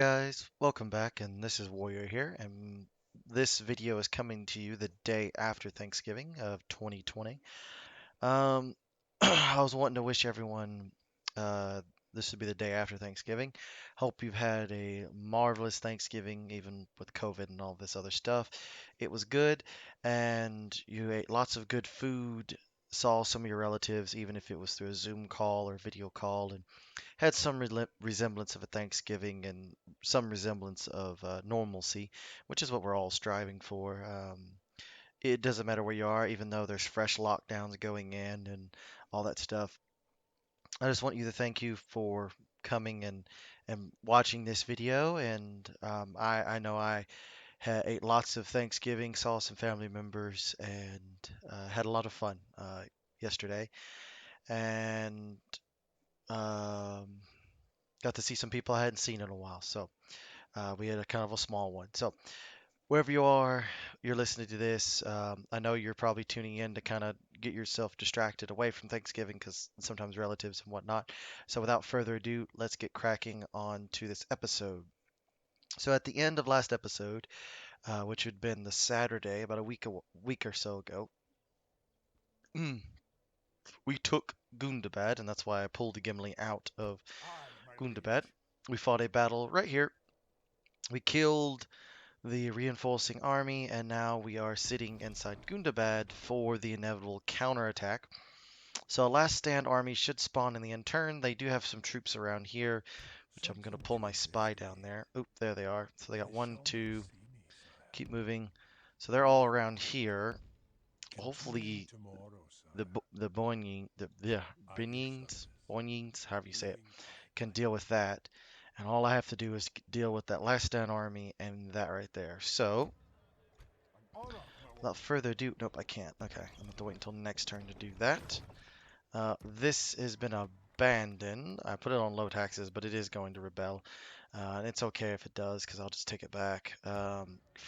Guys, welcome back, and this is Warrior here, and this video is coming to you the day after Thanksgiving of 2020. Um, I was wanting to wish everyone this would be the day after Thanksgiving. Hope you've had a marvelous Thanksgiving, even with COVID and all this other stuff. It was good, and you ate lots of good food, saw some of your relatives, even if it was through a Zoom call or video call, and had some resemblance of a Thanksgiving and some resemblance of normalcy, which is what we're all striving for. It doesn't matter where you are, even though there's fresh lockdowns going in and all that stuff. I just want you to thank you for coming and watching this video. And I know I ate lots of Thanksgiving, saw some family members, and had a lot of fun yesterday. And um, got to see some people I hadn't seen in a while. So we had a kind of a small one. So wherever you are, you're listening to this. I know you're probably tuning in to kind of get yourself distracted away from Thanksgiving because sometimes relatives and whatnot. So without further ado, let's get cracking on to this episode. So at the end of last episode, which had been the Saturday, about a week or so ago, we took Gundabad, and that's why I pulled the Gimli out of Gundabad. We fought a battle right here. We killed the reinforcing army, and now we are sitting inside Gundabad for the inevitable counterattack. So a last stand army should spawn in the end turn. They do have some troops around here, which I'm going to pull my spy down there. Oop, there they are. So they got one, two, keep moving. So they're all around here. Hopefully the Boying, the Boyings, however you say it, can deal with that. And all I have to do is deal with that last stand army and that right there. So without further ado, nope, I can't. Okay, I'm gonna have to wait until next turn to do that. This has been abandoned. I put it on low taxes, but it is going to rebel. And it's okay if it does, because I'll just take it back.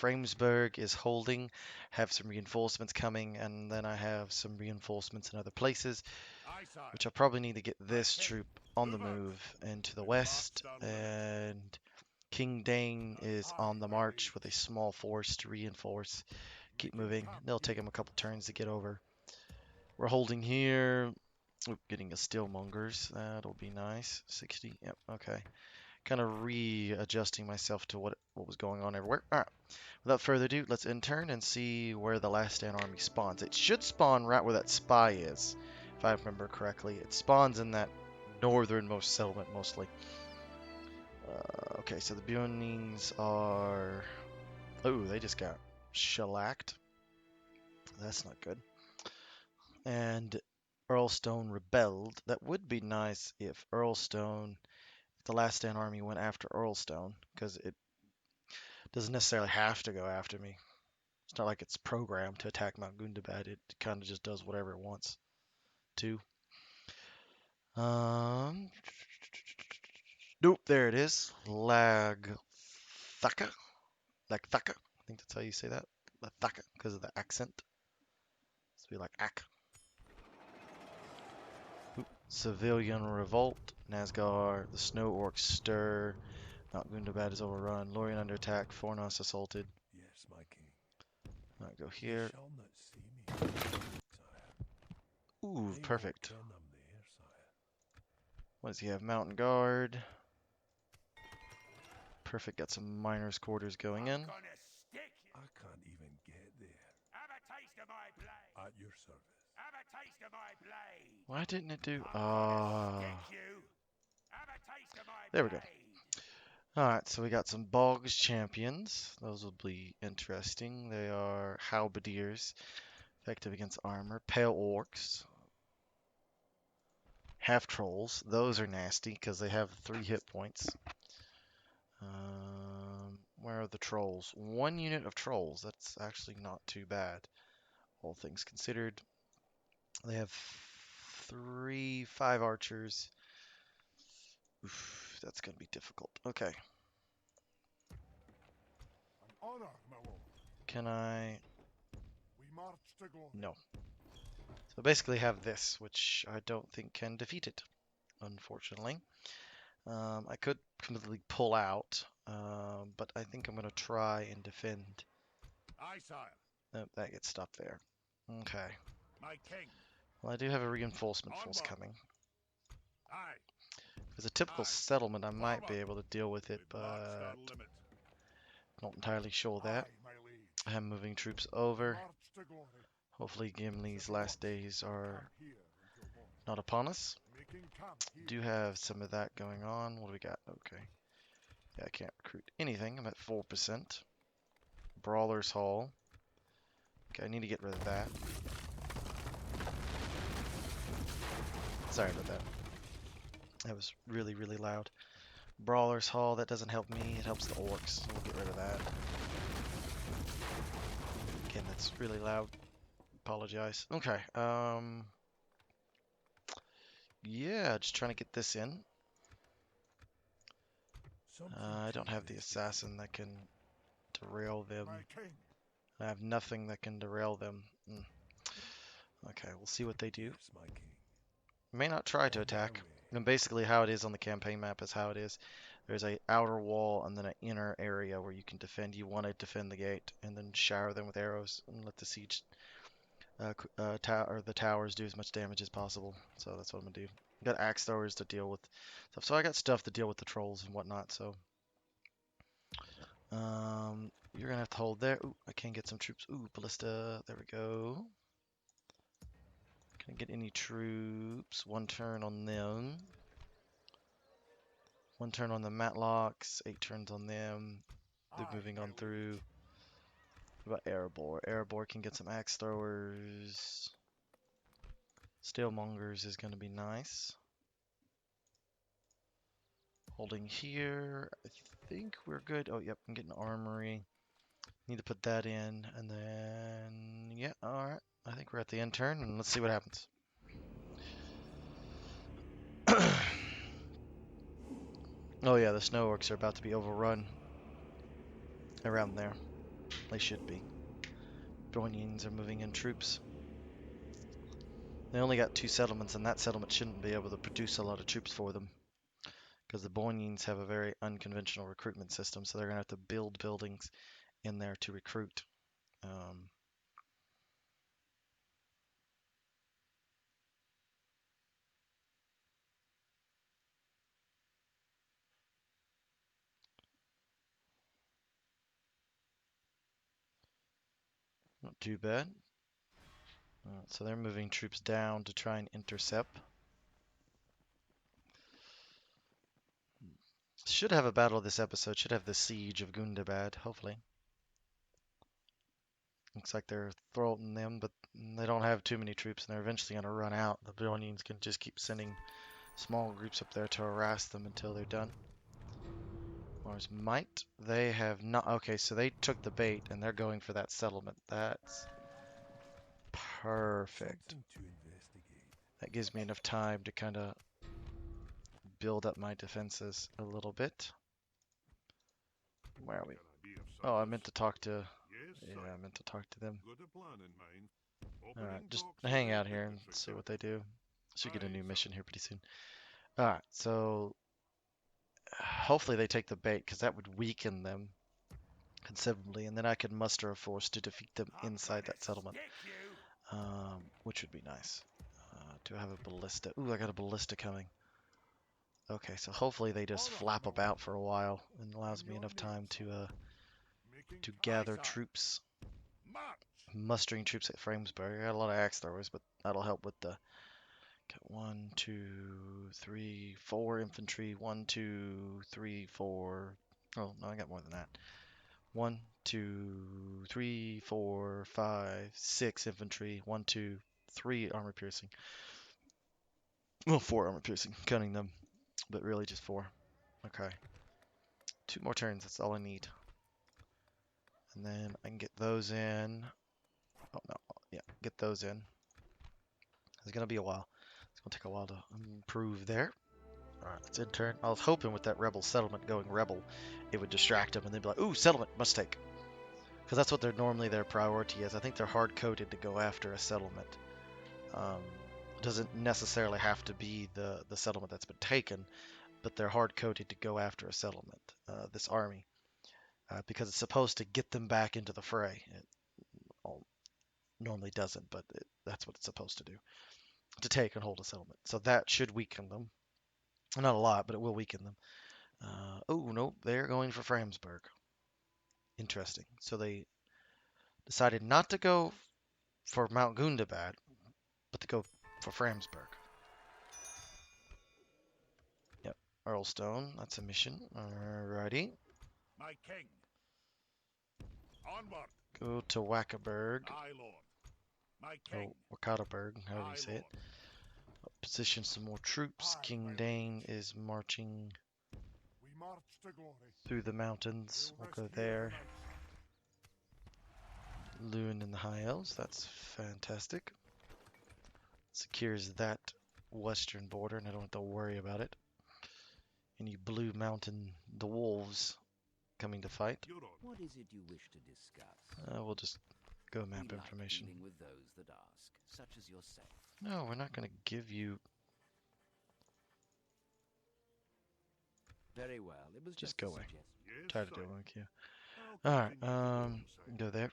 Framesburg is holding, have some reinforcements coming, and then I have some reinforcements in other places, which I probably need to get this troop on the move into the west. And King Dane is on the march with a small force to reinforce. Keep moving. They'll take him a couple turns to get over. We're holding here. Oop, getting a Steelmongers. That'll be nice. 60. Yep. Okay. Kind of readjusting myself to what was going on everywhere. All right. Without further ado, let's intern and see where the last stand army spawns. It should spawn right where that spy is, if I remember correctly. It spawns in that northernmost settlement mostly. Okay, so the Bionings are. Oh, they just got shellacked. That's not good. And Earlstone rebelled. That would be nice if the Last Stand army went after Earlstone, because it doesn't necessarily have to go after me. It's not like it's programmed to attack Mount Gundabad. It kind of just does whatever it wants to. Um, nope, there it is. Lagthaka. Lagthaka. I think that's how you say that. Lagthaka, because of the accent. It's be like ak. Civilian revolt. Nazgar. The snow orcs stir. Mount Gundabad is overrun. Lorien under attack. Fornos assaulted. Yes, my king. Alright, go Ye here. shall not see me, sire. Ooh, They perfect. won't turn them there, sire. What does he have? Mountain Guard. Perfect. Got some miners' quarters going in. I can't even get there. Have a taste of my blade. At your service. Have a taste of my blade. Why didn't it do? I'm gonna stick you. Have a taste of my There we go. blade. Alright, so we got some Boggs champions. Those will be interesting. They are halberdiers, effective against armor. Pale orcs. Half trolls. Those are nasty because they have 3 hit points. Where are the trolls? 1 unit of trolls. That's actually not too bad, all things considered. They have 5 archers. Oof, that's gonna be difficult. Okay. An honor, my lord. Can I? We march to glory. No. So basically have this, which I don't think can defeat it, unfortunately. I could completely pull out, But I think I'm going to try and defend. Aye, sire. Nope, that gets stopped there. Okay. My king. Well, I do have a reinforcement force Onward. coming. Aye. As a typical Aye. settlement, I might be Forward. able to deal with it, We've marched but our limit. not entirely sure Aye, that. my liege. I am moving troops We over. march to glory. Hopefully Gimli's Set last watch days and are camp here until morning. not upon us. Making camp here. Do have some of that going on. What do we got? Okay. Yeah, I can't recruit anything. I'm at 4%. Brawler's Hall. Okay, I need to get rid of that. Sorry about that. That was really, really loud. Brawler's Hall, that doesn't help me. It helps the orcs, so we'll get rid of that. Again, that's really loud. Apologize. Okay, yeah, just trying to get this in. Something I to don't have the investigate. assassin that can derail them. My king. I have nothing that can derail them. Okay, we'll see what they do. Yes, my king. May not try to On my attack. way. And basically how it is on the campaign map is how it is. There's a outer wall and then an inner area where you can defend. You want to defend the gate and then shower them with arrows and let the siege or the towers do as much damage as possible. So that's what I'm gonna do. Got axe throwers to deal with stuff. So I got stuff to deal with the trolls and whatnot. So you're gonna have to hold there. Ooh, I can get some troops. Ooh, ballista. There we go. Can I get any troops? One turn on them. One turn on the Matlocks. 8 turns on them. They're Aye, moving my on through. What about Erebor? Erebor can get some axe throwers. Steelmongers is going to be nice. Holding here. I think we're good. Oh, yep, I'm getting armory. Need to put that in. And then, yeah, alright. I think we're at the end turn, and let's see what happens. Oh yeah, the snow orcs are about to be overrun. Around there. They should be. Bronyans are moving in troops. They only got 2 settlements, and that settlement shouldn't be able to produce a lot of troops for them. Because the Boynians have a very unconventional recruitment system, so they're going to have to build buildings in there to recruit. Not too bad. So they're moving troops down to try and intercept. Should have a battle this episode. Should have the siege of Gundabad, hopefully. Looks like they're throwing them, but they don't have too many troops, and they're eventually going to run out. The Bronians can just keep sending small groups up there to harass them until they're done. Mars might. They have not. Okay, so they took the bait, and they're going for that settlement. That's perfect. Something to investigate. That gives me enough time to kind of build up my defenses a little bit. Where are we? Can I be of Oh, I service? meant to talk to. Yes, Yeah, sire. I meant to talk to them. Got a plan in mind. Alright, Opening just talks with hang their out here and dignitary, see sir. what they do. Should get a Aye, new sir. mission here pretty soon. Alright, so hopefully they take the bait, because that would weaken them considerably, and then I could muster a force to defeat them I'm inside gonna that settlement, stick you. which would be nice. Do I have a ballista? Ooh, I got a ballista coming. Okay, so hopefully they just Honor, flap my about lord. for a while and allows On me your enough time knees. Making to camp. gather sir. troops. March. Mustering troops at Framesburg. I got a lot of axe throwers, but that'll help with the. Got 1, 2, 3, 4 infantry. 1, 2, 3, 4. Oh no, I got more than that. 1, 2, 3, 4, 5, 6 infantry. 1, 2, 3 armor piercing. Well, 4 armor piercing, counting them, but really just 4. Okay. 2 more turns. That's all I need. And then I can get those in. Oh no, yeah, get those in. It's gonna be a while. It's gonna take a while to improve there. Alright, let's in turn. I was hoping with that rebel settlement going rebel, it would distract them and they'd be like, ooh, settlement, must take. Because that's what they're normally their priority is. I think they're hard-coded to go after a settlement. It doesn't necessarily have to be the settlement that's been taken, but they're hard-coded to go after a settlement, this army, because it's supposed to get them back into the fray. It normally doesn't, but that's what it's supposed to do, to take and hold a settlement. So that should weaken them. Not a lot, but it will weaken them. Oh, no, they're going for Framsburg. Interesting. So they decided not to go for Mount Gundabad, but to go for Framsburg. Yep, Earlstone, that's a mission. Alrighty. My king. Onward. Go to Wackerberg. Aye, lord. My king. Oh, Wakataberg, however Aye, you say lord. it. Position some more troops. Aye, King my Dane is marching We march to glory. through the mountains. We'll We'll go rest here there. tonight. Lewin and the High Elves, that's fantastic. Secures that western border, and I don't have to worry about it. Any Blue Mountain dwarves coming to fight. Your honor. What is it you wish to discuss? We'll just go We map like information. dealing with those that ask, such as yourself. No, we're not going to give you. Very well. It was Just just a go away. suggestion. Yes, Tired of sire. dealing with you. I'll Alright, continue to go, sire. go there.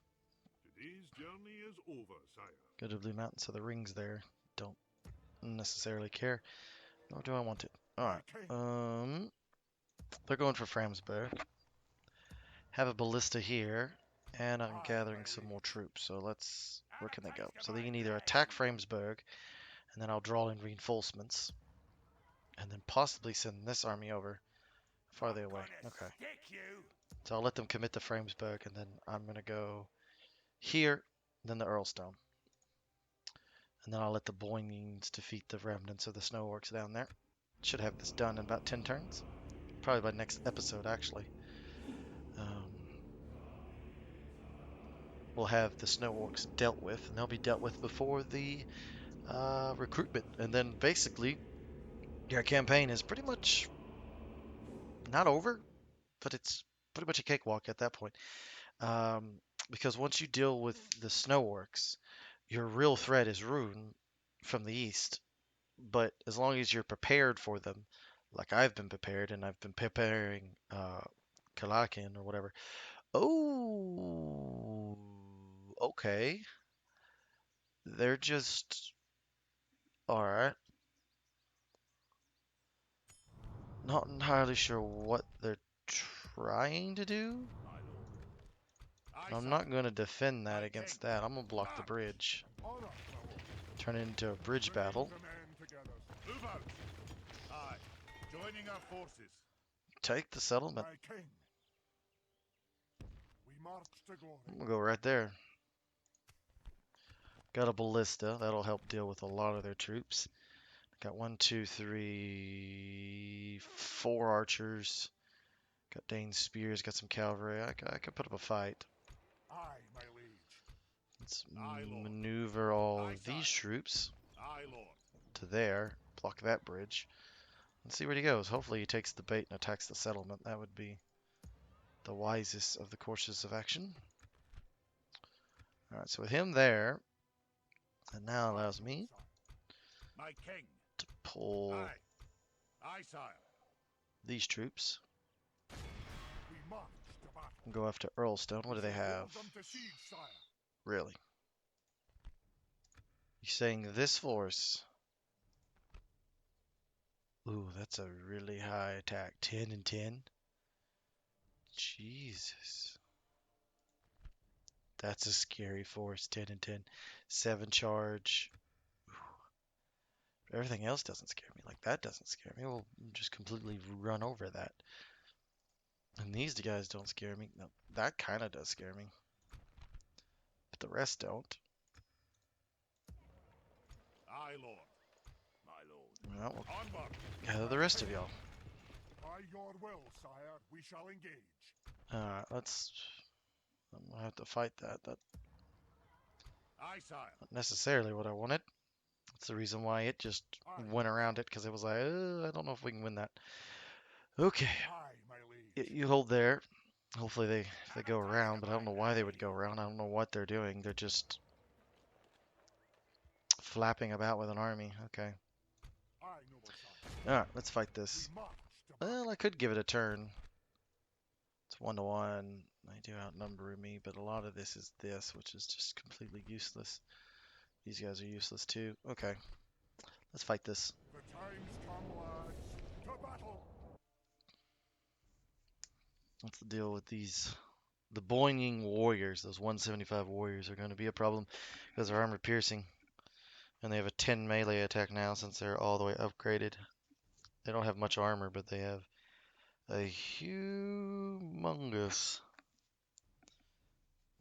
Today's journey is over, sire. Go to Blue Mountain, so the ring's there. Don't necessarily care. Nor do I want it. Alright, King. they're going for Framsburg. Have a ballista here, and I'm gathering some more troops, so let's... Where can they go? So they can either attack Framsburg, and then I'll draw in reinforcements, and then possibly send this army over. Farther away. Okay. Stick you. So I'll let them commit to Framsburg, and then I'm going to go here, then the Earlstone. And then I'll let the Boingings defeat the remnants of the Snowworks down there. Should have this done in about 10 turns. Probably by next episode, actually. We'll have the Snowworks dealt with, and they'll be dealt with before the recruitment. And then basically, your campaign is pretty much not over, but it's pretty much a cakewalk at that point. Because once you deal with the Snowworks, your real threat is Rune from the east. But as long as you're prepared for them, like I've been prepared, and I've been preparing Kalakin or whatever. Oh, okay. They're just alright. Not entirely sure what they're trying to do. My lord. Aye, I'm sire. not going to defend that My against king. that. I'm going to block the bridge. Honor, my lord. Turn it into a bridge Bring battle. the men together. Move out. Aye. Joining our forces. Take the settlement. My king. We march to glory. We'll go right there. Got a ballista. That'll help deal with a lot of their troops. Got 1, 2, 3, 4 archers. Got Dane's spears. Got some cavalry. I could put up a fight. Aye, my liege. Let's Aye, Lord. maneuver all Aye, of these sire. troops Aye, lord. to there. Block that bridge. Let's see where he goes. Hopefully he takes the bait and attacks the settlement. That would be the wisest of the courses of action. Alright, so with him there, it now allows me My king. to pull Aye. Aye, sire. these troops We march to battle. and go after Earlstone. What do they have? Hold them to siege, sire. Really? You're saying this force? Ooh, that's a really high attack. 10 and 10? Jesus. That's a scary force. 10 and 10. 7 charge. Ooh. Everything else doesn't scare me. Like that doesn't scare me. We'll just completely run over that. And these guys don't scare me. No, that kind of does scare me. But the rest don't. Aye, lord. My lord. Well, we'll Onward. gather the rest of y'all. By your will, sire, we shall engage. Alright, let's... I'm gonna have to fight that. That's Aye, sire. not necessarily what I wanted. That's the reason why it just went around it, because it was like, I don't know if we can win that. Okay, Aye, my liege. you hold there. Hopefully they go around, but I don't know why they would go around. I don't know what they're doing. They're just flapping about with an army. Okay. Aye, noble sire. Alright, let's fight this. We march Well, I could give it a turn. It's 1-to-1. They do outnumber me, but a lot of this is this, which is just completely useless. These guys are useless too. Okay, let's fight this. The time's come, lads. To battle! What's the deal with these? The boinging warriors, those 175 warriors, are going to be a problem because they're armor piercing. And they have a 10 melee attack now since they're all the way upgraded. They don't have much armor, but they have a humongous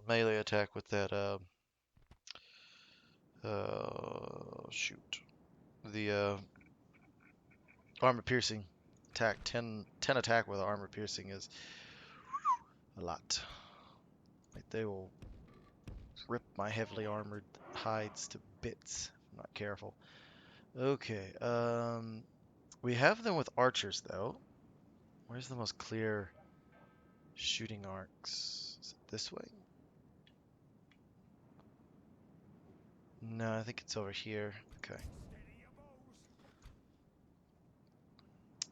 melee attack with that, shoot. The, armor piercing attack. 10 attack with armor piercing is a lot. Like, they will rip my heavily armored hides to bits if I'm not careful. Okay, we have them with archers, though. Where's the most clear shooting arcs? Is it this way? No, I think it's over here. Okay.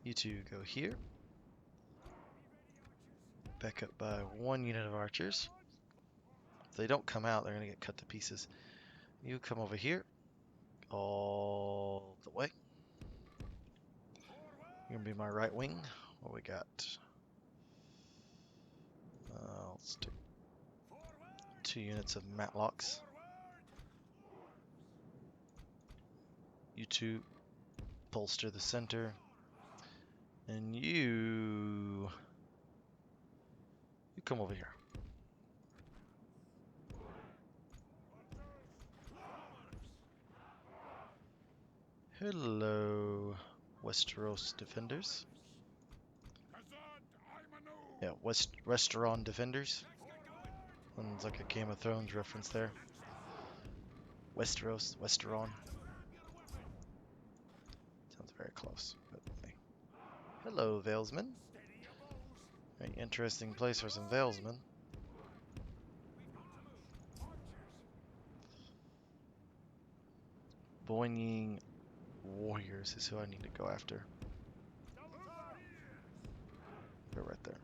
You two go here. Back up by 1 unit of archers. If they don't come out, they're going to get cut to pieces. You come over here. All the way. You're going to be my right wing. What we got? Let's do 2 units of matlocks. You two bolster the center. And you come over here. Hello, Westeros defenders. Yeah, Restaurant defenders. Sounds like a Game of Thrones reference there. Westeros, Westeron. Sounds very close. But hey. Hello, Valesmen. Very interesting place for some Valesmen. Boinging warriors is who I need to go after. They're right there.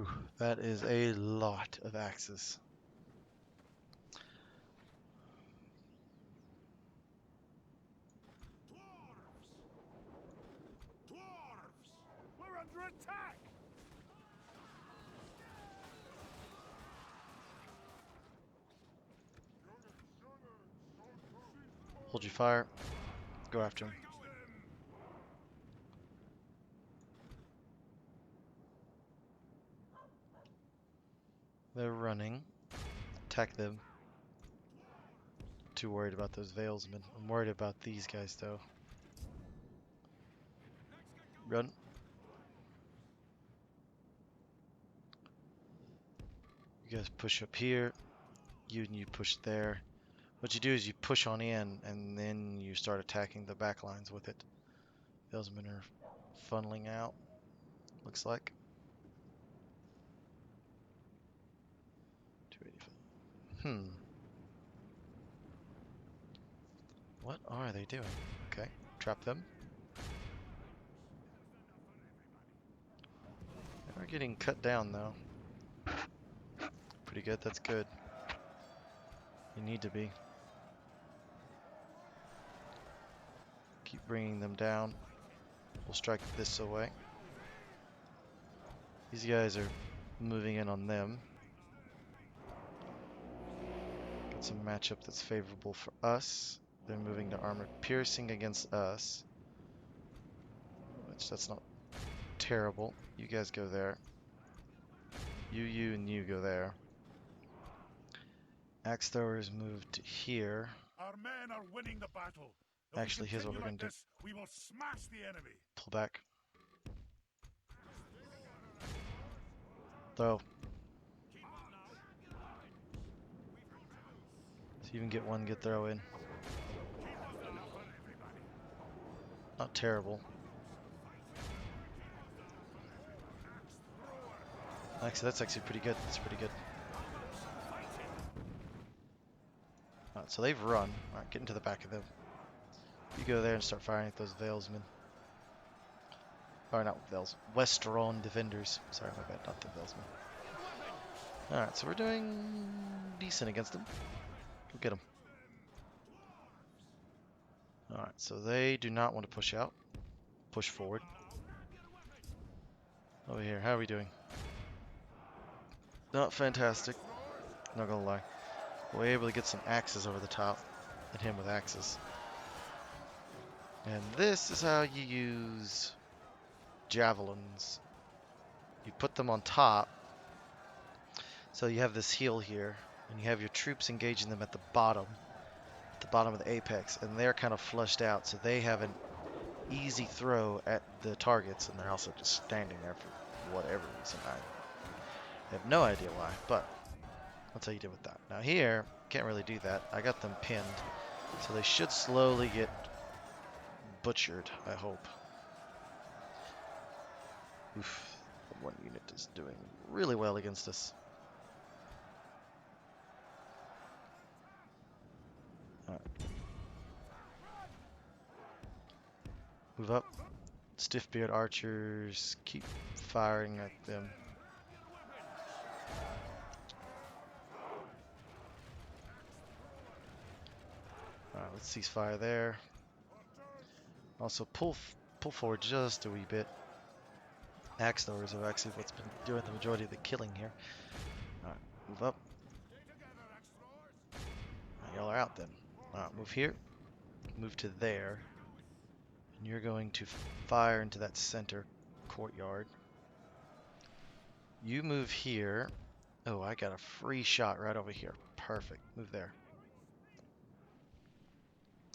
Ooh, that is a lot of axes. Dwarfs! We're under attack! Hold your fire. Go after him. They're running. Attack them. Too worried about those Valesmen. I'm worried about these guys though. Run. You guys push up here. You push there. What you do is you push on in and then you start attacking the back lines with it. Valesmen are funneling out. Looks like. 285. What are they doing? Okay, trap them. They're getting cut down though. Pretty good, that's good. You need to be. Keep bringing them down. We'll strike this away. These guys are moving in on them. Got some matchup that's favorable for us. They're moving to armor piercing against us. Which that's not terrible. You guys go there. You and you go there. Axe throwers move to here. Our men are winning the battle. If Actually, we here's what we're continue gonna like this, we will smash the enemy. Pull back. Throw. So you even get one good throw in. Not terrible. Actually, that's actually pretty good. That's pretty good. So they've run. Alright, get into the back of them. You go there and start firing at those Valesmen. Or not Vales. Westron defenders. Sorry, my bad, not the Valesmen. Alright, so we're doing decent against them. Go get them. Alright, so they do not want to push out. Push forward. Over here, how are we doing? Not fantastic. Not gonna lie. We're able to get some axes over the top. Hit him with axes. And this is how you use javelins. You put them on top. So you have this hill here. And you have your troops engaging them at the bottom of the apex. And they're kind of flushed out. So they have an easy throw at the targets. And they're also just standing there for whatever reason. I have no idea why. But that's how you deal with that. Now here, can't really do that. I got them pinned. So they should slowly get butchered, I hope. Oof. The one unit is doing really well against us. Alright. Move up. Stiffbeard archers, keep firing at them. Alright, let's cease fire there. Also pull forward just a wee bit. Axe throwers are actually what's been doing the majority of the killing here. Alright, move up. Y'all are out then. Alright, move here. Move to there. And you're going to fire into that center courtyard. You move here. Oh, I got a free shot right over here. Perfect. Move there.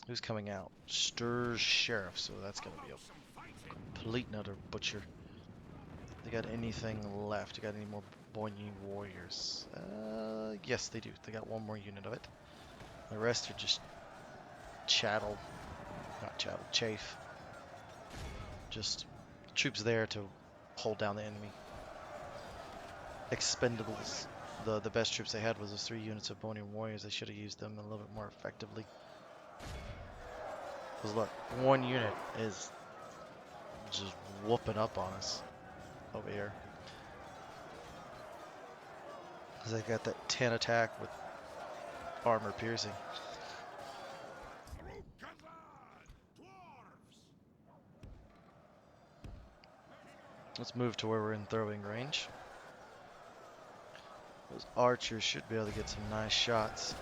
Who's coming out? Stir's Sheriff, so that's going to be a complete and utter butcher. They got anything left? You got any more Bonyi warriors? Yes, they do. They got one more unit of it. The rest are just chattel. Not chattel, chafe. Just troops there to hold down the enemy. Expendables. The best troops they had was those 3 units of Bonyi warriors. They should have used them a little bit more effectively. Because look, one unit is just whooping up on us over here. Because they got that 10 attack with armor piercing. Let's move to where we're in throwing range. Those archers should be able to get some nice shots.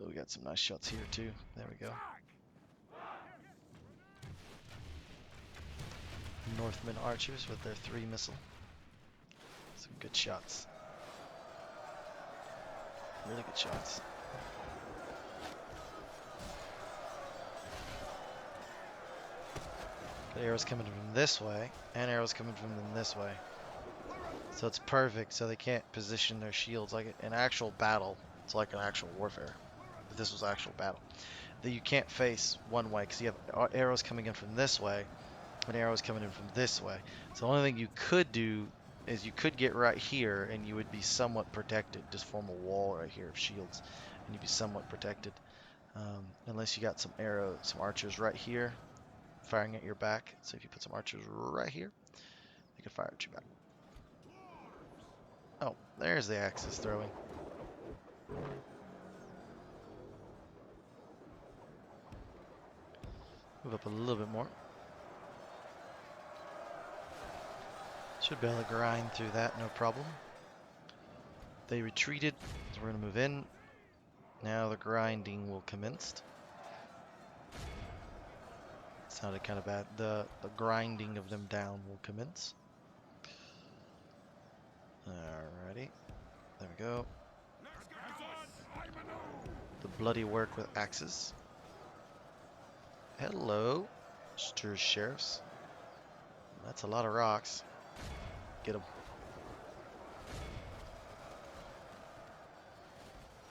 Oh, we got some nice shots here too. There we go. Northmen archers with their 3 missile. Some good shots. Really good shots. Got arrows coming from this way, and arrows coming from them this way. So it's perfect, so they can't position their shields like in actual battle. It's like an actual warfare. If this was actual battle. That you can't face one way, because you have arrows coming in from this way, and arrows coming in from this way. So the only thing you could do is you could get right here, and you would be somewhat protected. Just form a wall right here of shields, and you'd be somewhat protected. Unless you got some archers right here, firing at your back. So if you put some archers right here, they can fire at your back. Oh, there's the axes throwing. Move up a little bit more. Should be able to grind through that, no problem. They retreated, so we're going to move in. Now the grinding will commence. Sounded kind of bad. The grinding of them down will commence. Alrighty. There we go. The bloody work with axes. Hello, Stir Sheriffs. That's a lot of rocks. Get them.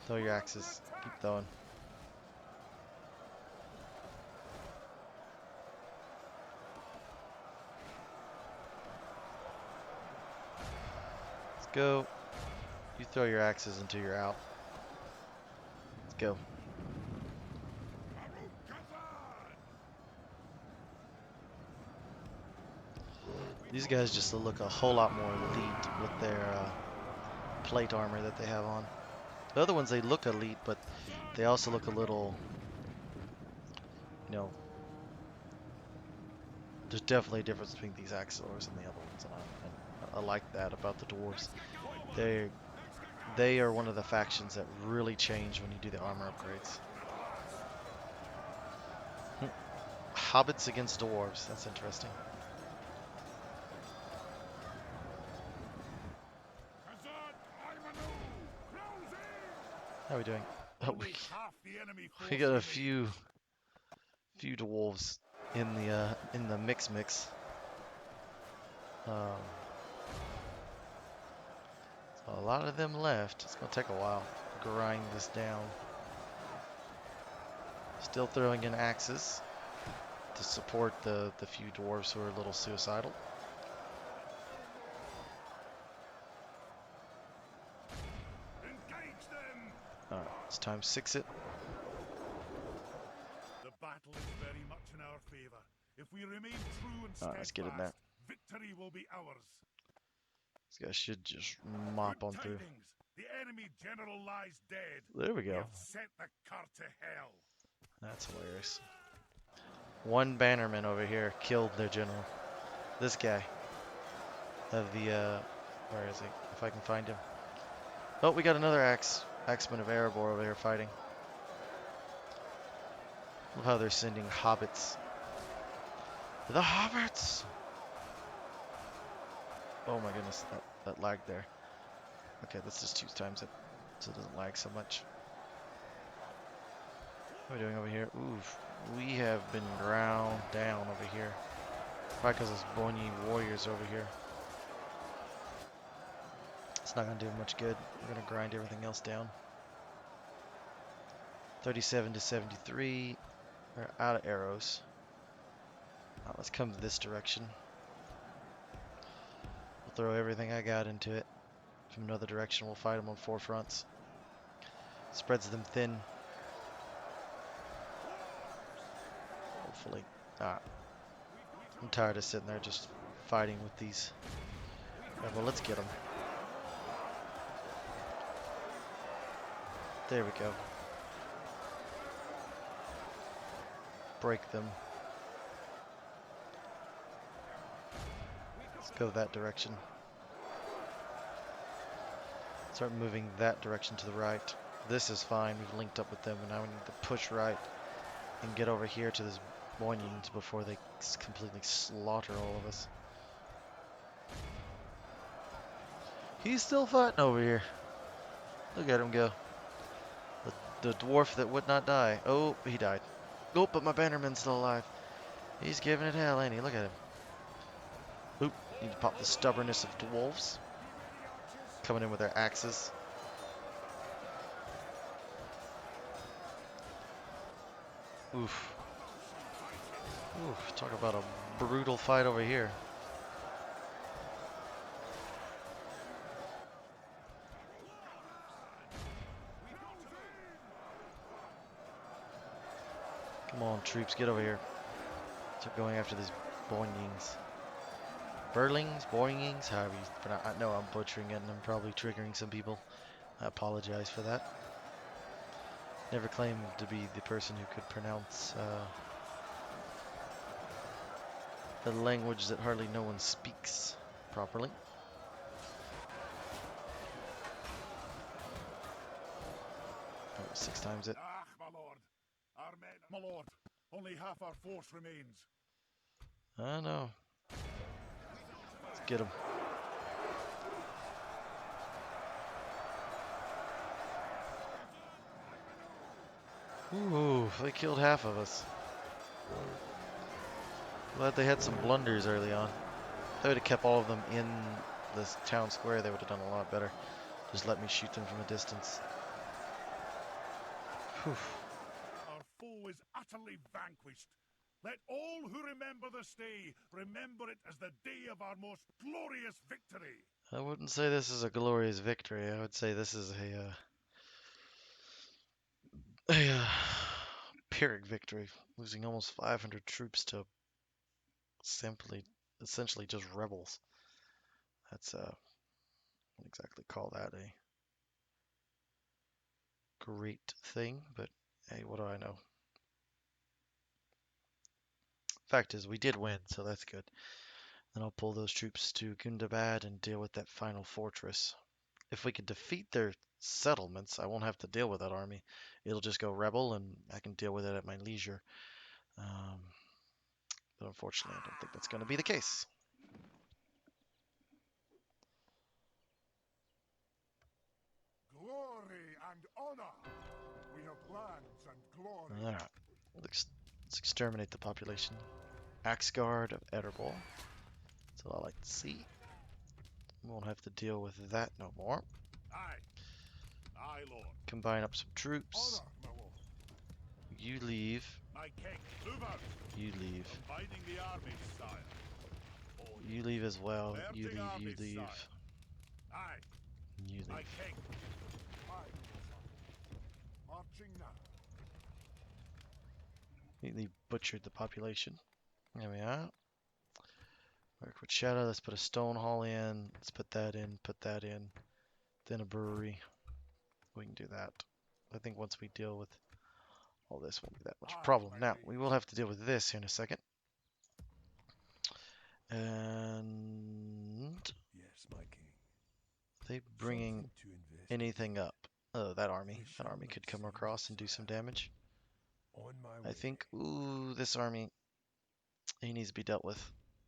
Throw your axes. Keep throwing. Let's go. You throw your axes until you're out. go. These guys just look a whole lot more elite with their plate armor that they have on. The other ones, they look elite, but they also look a little, you know, there's definitely a difference between these Axelors and the other ones, and I like that about the dwarves. They are one of the factions that really change when you do the armor upgrades. Hobbits against dwarves, that's interesting. How are we doing? Oh, we got a few dwarves in the mix. So a lot of them left. It's gonna take a while to grind this down. Still throwing in axes to support the few dwarves who are a little suicidal. Alright, it's time 6 it. The battle is very much in our favor. If we remain true and steadfast, Let's get in there. victory will be ours. These guys should just mop Good on through. tidings. The enemy general lies dead. There we We go. have sent the cart to hell. That's hilarious. One bannerman over here killed their general. This guy. Of the, where is he? If I can find him. Oh, we got another axeman of Erebor over here fighting. Love how they're sending hobbits. The hobbits! Oh my goodness, that lag there. Okay, let's just 2 times it so it doesn't lag so much. What are we doing over here? Oof, we have been ground down over here. Probably because there's bony warriors over here. It's not going to do much good. We're going to grind everything else down. 37 to 73. We're out of arrows. Let's come this direction. We'll throw everything I got into it. From another direction, we'll fight them on 4 fronts. Spreads them thin. Hopefully. I'm tired of sitting there just fighting with these. Right, well, let's get them. There we go. Break them. Let's go that direction. Start moving that direction to the right. This is fine. We've linked up with them, and now we need to push right and get over here to this Boynians before they completely slaughter all of us. He's still fighting over here. Look at him go. The dwarf that would not die. Oh, he died. Oh, but my bannerman's still alive. He's giving it hell, ain't he? Look at him. Oop, need to pop the stubbornness of dwarves. Coming in with their axes. Oof. Oof, talk about a brutal fight over here. Come on, troops, get over here. Start going after these Boingings. Burlings, Boingings, however you pronounce. I know I'm butchering it and I'm probably triggering some people. I apologize for that. Never claimed to be the person who could pronounce the language that hardly no one speaks properly. Oh, 6 times it. Ah, my lord. Our men, my lord. Only half our force remains. I know. Let's get him. Ooh, they killed half of us. Glad they had some blunders early on. If they would have kept all of them in this town square, they would have done a lot better. Just let me shoot them from a distance. Whew. Our foe is utterly vanquished. Let all who remember this day remember it as the day of our most glorious victory. I wouldn't say this is a glorious victory. I would say this is a a Pyrrhic victory, losing almost 500 troops to simply, essentially just rebels. That's I wouldn't exactly call that a great thing, but hey, what do I know? Fact is, we did win, so that's good. Then I'll pull those troops to Gundabad and deal with that final fortress. If we could defeat their settlements, I won't have to deal with that army. It'll just go rebel, and I can deal with it at my leisure. Um, but unfortunately, I don't think that's going to be the case. Glory and honor. We have lands and glory. All right, let's exterminate the population. Axe Guard of Erebor. That's what I like to see. We won't have to deal with that no more. Aye. Aye, Lord. Combine up some troops. Honor, my lord. You leave. My king, move out. You leave. Combining the armies, sire. You leave as well. You Lifting leave. You armies, leave. sire. Aye. You My leave. king. Aye, sire. Marching now. Completely butchered the population. There we are. Work with Shadow. Let's put a stone hall in. Let's put that in. Put that in. Then a brewery. We can do that. I think once we deal with all this, won't be that much of a problem. Now, we will have to deal with this here in a second. And Yes, my king. they bringing Something to investigate. anything up? Oh, that army. We That shall army not could come see across this and do some sire. damage. On my I way. think, ooh, this army, he needs to be dealt with.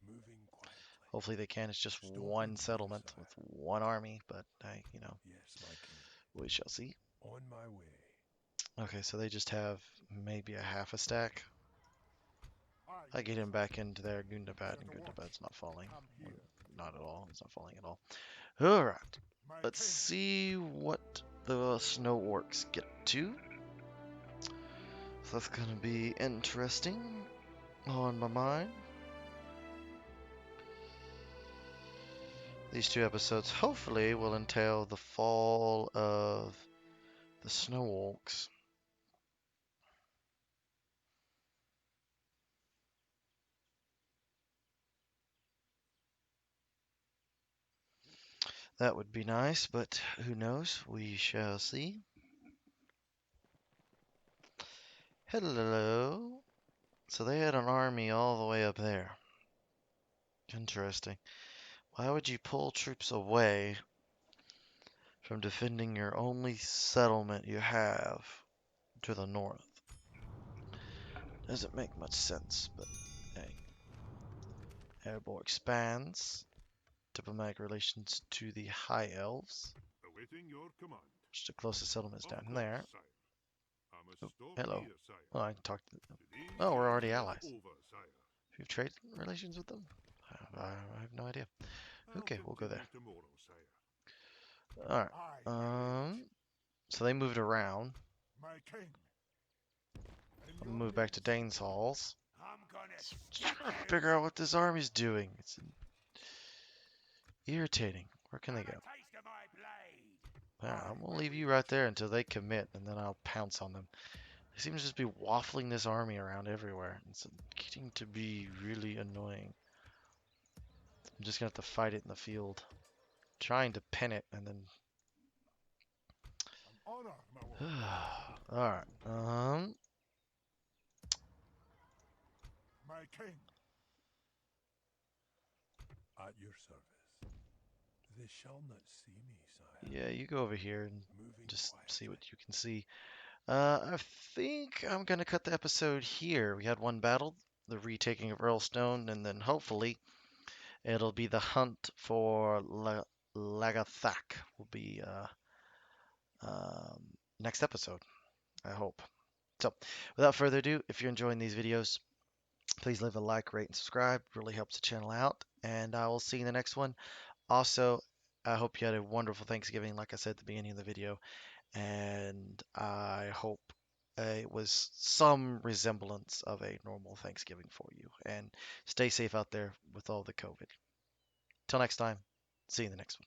Moving quietly. Hopefully they can. It's just Stop one and settlement sire. with one army, but I, Yes, my king. we shall see. On my way. Okay, so they just have maybe a half a stack. Aye, I get him back into there, Gundabad, Set and to work. Gundabad's not falling. Come here. Not at all. It's not falling at all. Alright, My let's king. see what the snow orcs get to. So that's going to be interesting on my mind. These two episodes hopefully will entail the fall of the snow orcs. That would be nice, but who knows? We shall see. Hello. So they had an army all the way up there. Interesting. Why would you pull troops away from defending your only settlement you have to the north? Doesn't make much sense, but hey. Erebor expands diplomatic relations to the High Elves, Awaiting your command. which the closest settlement is Of down course, there. sire. I must Oh, stop hello. here, sire. Oh, I can talk to them. Today's Oh, we're already journey is allies. over, sire. Do you have trade relations with them? I have no idea. I'll Okay, we'll go there. continue tomorrow, sire. Alright. Aye, my liege. So they moved around. My king. In I'll your move back to name, sire. Dane's Halls. I'm gonna Trying to figure out what this army's doing. It's irritating. Where can they have a go? taste of my blade. I'm gonna leave you right there until they commit, and then I'll pounce on them. They seem to just be waffling this army around everywhere. It's getting to be really annoying. I'm just gonna have to fight it in the field. Trying to pin it, and then... An honor, my lord. Alright, My king. At your service. They shall not see me, sire. yeah, you go over here and Moving just see what quietly. you can see. I think I'm gonna cut the episode here. We had one battle, the retaking of Earlstone, and then hopefully it'll be the hunt for Lagathak will be next episode, I hope. So, without further ado, if you're enjoying these videos, please leave a like, rate, and subscribe. It really helps the channel out, and I will see you in the next one. Also, I hope you had a wonderful Thanksgiving, like I said at the beginning of the video, and I hope it was some resemblance of a normal Thanksgiving for you. And stay safe out there with all the COVID. Till next time, see you in the next one.